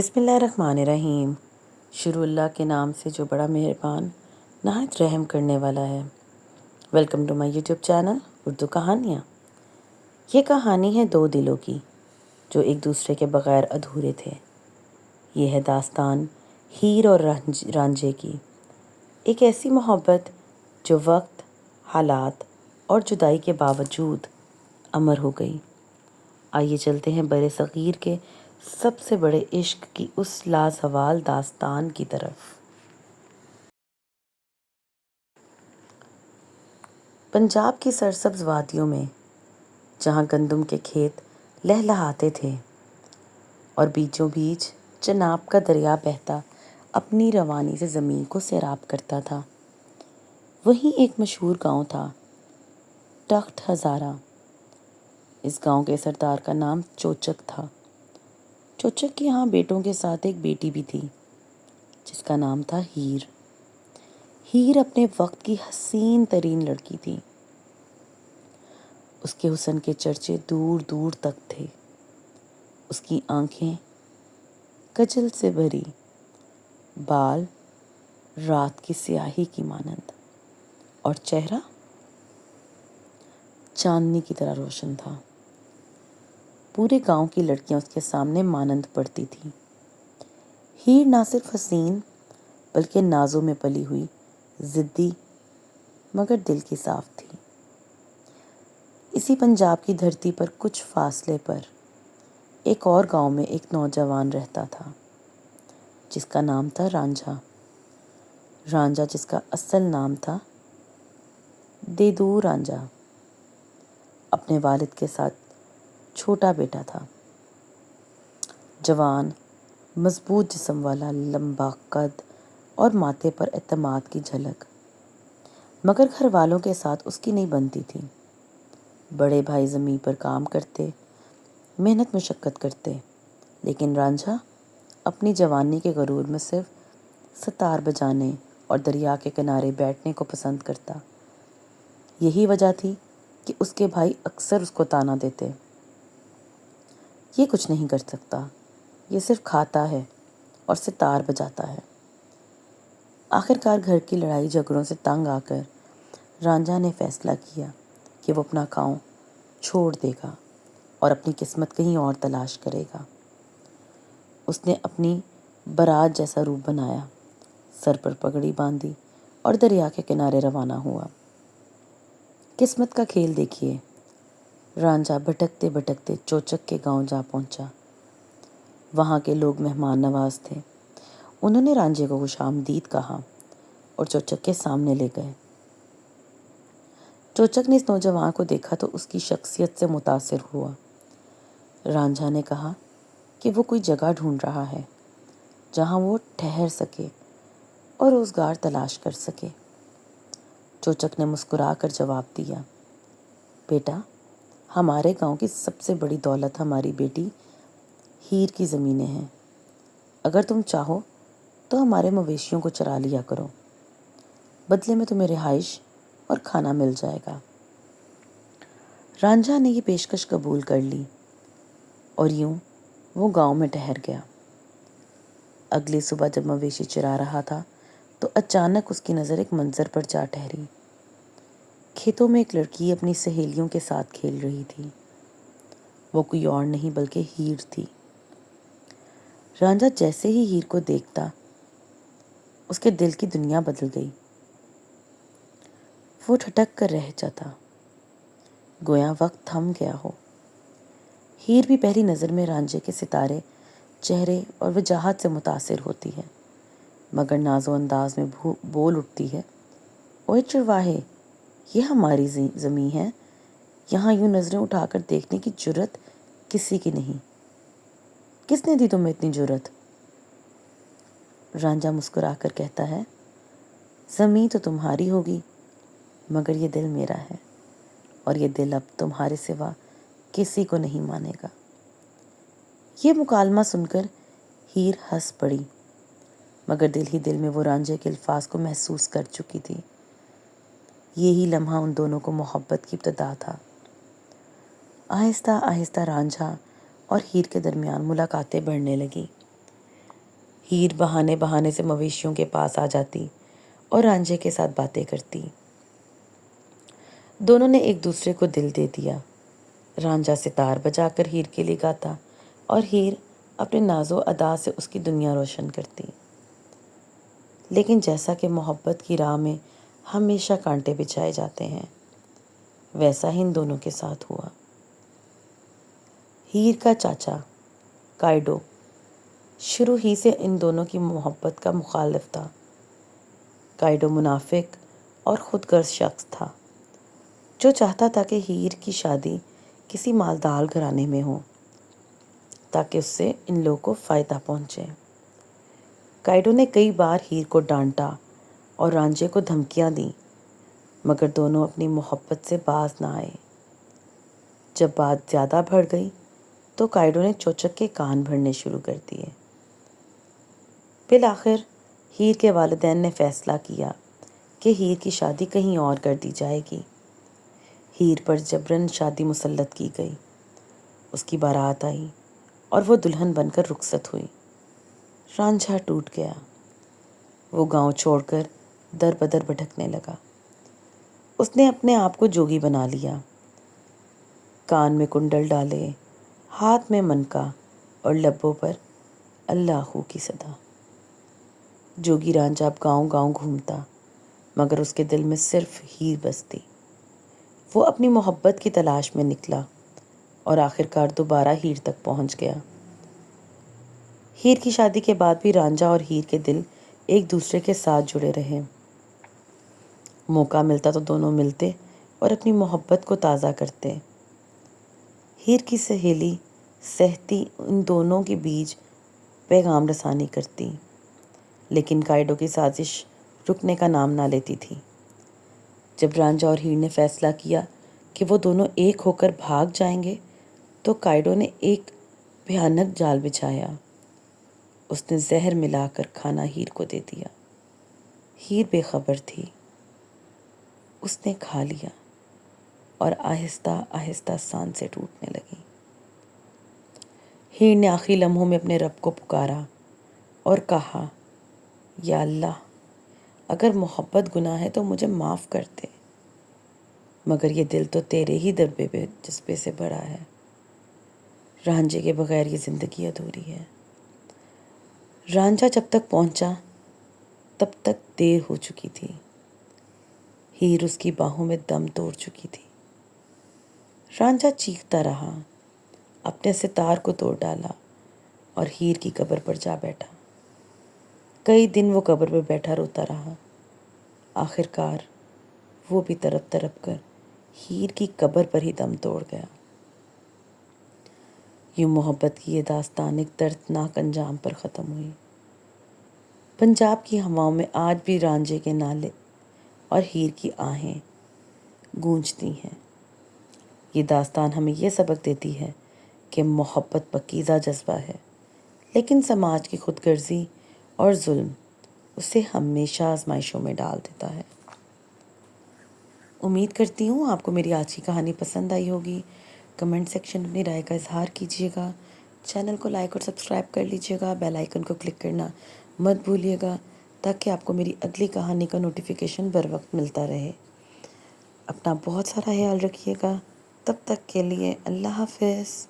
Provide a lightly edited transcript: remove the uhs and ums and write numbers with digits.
بسم اللہ الرحمن الرحیم۔ شروع اللہ کے نام سے جو بڑا مہربان نہایت رحم کرنے والا ہے۔ Welcome to my YouTube channel Urdu کہانیاں۔ یہ کہانی ہے دو دلوں کی جو ایک دوسرے کے بغیر ادھورے تھے۔ یہ ہے داستان ہیر اور رانجھے کی، ایک ایسی محبت جو وقت، حالات اور جدائی کے باوجود امر ہو گئی۔ آئیے چلتے ہیں برِ صغیر کے سب سے بڑے عشق کی اس لازوال داستان کی طرف۔ پنجاب کی سرسبز وادیوں میں، جہاں گندم کے کھیت لہلہاتے تھے اور بیچوں بیچ چناب کا دریا بہتا اپنی روانی سے زمین کو سیراب کرتا تھا، وہیں ایک مشہور گاؤں تھا، تخت ہزارہ۔ اس گاؤں کے سردار کا نام چوچک تھا۔ چوچک کے یہاں بیٹوں کے ساتھ ایک بیٹی بھی تھی جس کا نام تھا ہیر۔ ہیر اپنے وقت کی حسین ترین لڑکی تھی۔ اس کے حسن کے چرچے دور دور تک تھے۔ اس کی آنکھیں کجل سے بھری، بال رات کی سیاہی کی مانند، اور چہرہ چاندنی کی طرح روشن تھا۔ پورے گاؤں کی لڑکیاں اس کے سامنے مانند پڑتی تھیں۔ ہیر نہ صرف حسین بلکہ نازوں میں پلی ہوئی، ضدی مگر دل کی صاف تھی۔ اسی پنجاب کی دھرتی پر کچھ فاصلے پر ایک اور گاؤں میں ایک نوجوان رہتا تھا جس کا نام تھا رانجھا۔ رانجھا جس کا اصل نام تھا دیدو رانجھا، اپنے والد کے ساتھ چھوٹا بیٹا تھا۔ جوان، مضبوط جسم والا، لمبا قد اور ماتھے پر اعتماد کی جھلک، مگر گھر والوں کے ساتھ اس کی نہیں بنتی تھی۔ بڑے بھائی زمین پر کام کرتے، محنت مشقت کرتے، لیکن رانجھا اپنی جوانی کے غرور میں صرف ستار بجانے اور دریا کے کنارے بیٹھنے کو پسند کرتا۔ یہی وجہ تھی کہ اس کے بھائی اکثر اس کو طعنہ دیتے، یہ کچھ نہیں کر سکتا، یہ صرف کھاتا ہے اور ستار بجاتا ہے۔ آخرکار گھر کی لڑائی جھگڑوں سے تنگ آ کر رانجھا نے فیصلہ کیا کہ وہ اپنا گاؤں چھوڑ دے گا اور اپنی قسمت کہیں اور تلاش کرے گا۔ اس نے اپنی بارات جیسا روپ بنایا، سر پر پگڑی باندھی اور دریا کے کنارے روانہ ہوا۔ قسمت کا کھیل دیکھیے، رانجھا بھٹکتے بھٹکتے چوچک کے گاؤں جا پہنچا۔ وہاں کے لوگ مہمان نواز تھے۔ انہوں نے رانجھے کو خوش آمدید کہا اور چوچک کے سامنے لے گئے۔ چوچک نے اس نوجوان کو دیکھا تو اس کی شخصیت سے متاثر ہوا۔ رانجھا نے کہا کہ وہ کوئی جگہ ڈھونڈ رہا ہے جہاں وہ ٹھہر سکے اور روزگار تلاش کر سکے۔ چوچک نے مسکرا کر جواب دیا، بیٹا، ہمارے گاؤں کی سب سے بڑی دولت ہماری بیٹی ہیر کی زمینیں ہیں۔ اگر تم چاہو تو ہمارے مویشیوں کو چرا لیا کرو، بدلے میں تمہیں رہائش اور کھانا مل جائے گا۔ رانجھا نے یہ پیشکش قبول کر لی اور یوں وہ گاؤں میں ٹھہر گیا۔ اگلی صبح جب مویشی چرا رہا تھا تو اچانک اس کی نظر ایک منظر پر جا ٹھہری۔ کھیتوں میں ایک لڑکی اپنی سہیلیوں کے ساتھ کھیل رہی تھی۔ وہ کوئی اور نہیں بلکہ ہیر تھی۔ رانجھا جیسے ہی ہیر کو دیکھتا، اس کے دل کی دنیا بدل گئی۔ وہ ٹھٹک کر رہ جاتا، گویا وقت تھم گیا ہو۔ ہیر بھی پہلی نظر میں رانجھے کے ستارے چہرے اور وجاہت سے متاثر ہوتی ہے، مگر ناز و انداز میں بول اٹھتی ہے، اوئے چرواہے، یہ ہماری زمیں ہے، یہاں یوں نظریں اٹھا کر دیکھنے کی جرت کسی کی نہیں۔ کس نے دی تمہیں اتنی جرت؟ رانجھا مسکرا کر کہتا ہے، زمیں تو تمہاری ہوگی مگر یہ دل میرا ہے، اور یہ دل اب تمہارے سوا کسی کو نہیں مانے گا۔ یہ مکالمہ سن کر ہیر ہنس پڑی، مگر دل ہی دل میں وہ رانجھے کے الفاظ کو محسوس کر چکی تھی۔ یہی لمحہ ان دونوں کو محبت کی ابتدا تھا۔ آہستہ آہستہ رانجھا اور ہیر کے درمیان ملاقاتیں بڑھنے لگیں۔ ہیر بہانے بہانے سے مویشیوں کے پاس آ جاتی اور رانجھے کے ساتھ باتیں کرتی۔ دونوں نے ایک دوسرے کو دل دے دیا۔ رانجھا ستار بجا کر ہیر کے لیے گاتا اور ہیر اپنے ناز و ادا سے اس کی دنیا روشن کرتی۔ لیکن جیسا کہ محبت کی راہ میں ہمیشہ کانٹے بچھائے جاتے ہیں، ویسا ہی ان دونوں کے ساتھ ہوا۔ ہیر کا چاچا کائڈو شروع ہی سے ان دونوں کی محبت کا مخالف تھا۔ کائڈو منافق اور خود غرض شخص تھا جو چاہتا تھا کہ ہیر کی شادی کسی مالدار گھرانے میں ہو تاکہ اس سے ان لوگوں کو فائدہ پہنچے۔ کائڈو نے کئی بار ہیر کو ڈانٹا اور رانجھے کو دھمکیاں دیں، مگر دونوں اپنی محبت سے باز نہ آئے۔ جب بات زیادہ بڑھ گئی تو کائڈو نے چوچک کے کان بھرنے شروع کر دیے۔ بالآخر ہیر کے والدین نے فیصلہ کیا کہ ہیر کی شادی کہیں اور کر دی جائے گی۔ ہیر پر جبراً شادی مسلط کی گئی۔ اس کی بارات آئی اور وہ دلہن بن کر رخصت ہوئی۔ رانجھا ٹوٹ گیا۔ وہ گاؤں چھوڑ کر در بدر بھٹکنے لگا۔ اس نے اپنے آپ کو جوگی بنا لیا، کان میں کنڈل ڈالے، ہاتھ میں منکا اور لبوں پر اللہ کی صدا۔ جوگی رانجھا اب گاؤں گاؤں گھومتا، مگر اس کے دل میں صرف ہیر بستی۔ وہ اپنی محبت کی تلاش میں نکلا اور آخرکار دوبارہ ہیر تک پہنچ گیا۔ ہیر کی شادی کے بعد بھی رانجھا اور ہیر کے دل ایک دوسرے کے ساتھ جڑے رہے۔ موقع ملتا تو دونوں ملتے اور اپنی محبت کو تازہ کرتے۔ ہیر کی سہیلی سہتی ان دونوں کے بیچ پیغام رسانی کرتی، لیکن کائڈو کی سازش رکنے کا نام نہ لیتی تھی۔ جب رانجھا اور ہیر نے فیصلہ کیا کہ وہ دونوں ایک ہو کر بھاگ جائیں گے تو کائڈو نے ایک بھیانک جال بچھایا۔ اس نے زہر ملا کر کھانا ہیر کو دے دیا۔ ہیر بے خبر تھی۔ اس نے کھا لیا اور آہستہ آہستہ سانسیں ٹوٹنے لگیں۔ ہیر نے آخری لمحوں میں اپنے رب کو پکارا اور کہا، یا اللہ، اگر محبت گناہ ہے تو مجھے معاف کر دے، مگر یہ دل تو تیرے ہی دربے پہ جذبے سے بھرا ہے۔ رانجھے کے بغیر یہ زندگی ادھوری ہے۔ رانجھا جب تک پہنچا تب تک دیر ہو چکی تھی۔ ہیر اس کی باہوں میں دم توڑ چکی تھی۔ رانجھا چیختا رہا، اپنے ستار کو توڑ ڈالا اور ہیر کی قبر پر جا بیٹھا۔ کئی دن وہ قبر پر بیٹھا روتا رہا۔ آخرکار وہ بھی تڑپ تڑپ کر ہیر کی قبر پر ہی دم توڑ گیا۔ یوں محبت کی یہ داستان ایک دردناک انجام پر ختم ہوئی۔ پنجاب کی ہواؤں میں آج بھی رانجھے کے نالے اور ہیر کی آہیں گونجتی ہیں۔ یہ داستان ہمیں یہ سبق دیتی ہے کہ محبت پاکیزہ جذبہ ہے، لیکن سماج کی خود غرضی اور ظلم اسے ہمیشہ آزمائشوں میں ڈال دیتا ہے۔ امید کرتی ہوں آپ کو میری آج کی کہانی پسند آئی ہوگی۔ کمنٹ سیکشن اپنی رائے کا اظہار کیجیے گا۔ چینل کو لائک اور سبسکرائب کر لیجیے گا۔ بیل آئیکن کو کلک کرنا مت بھولیے گا تاکہ آپ کو میری اگلی کہانی کا نوٹیفیکیشن بر وقت ملتا رہے۔ اپنا بہت سارا خیال رکھیے گا۔ تب تک کے لیے اللہ حافظ۔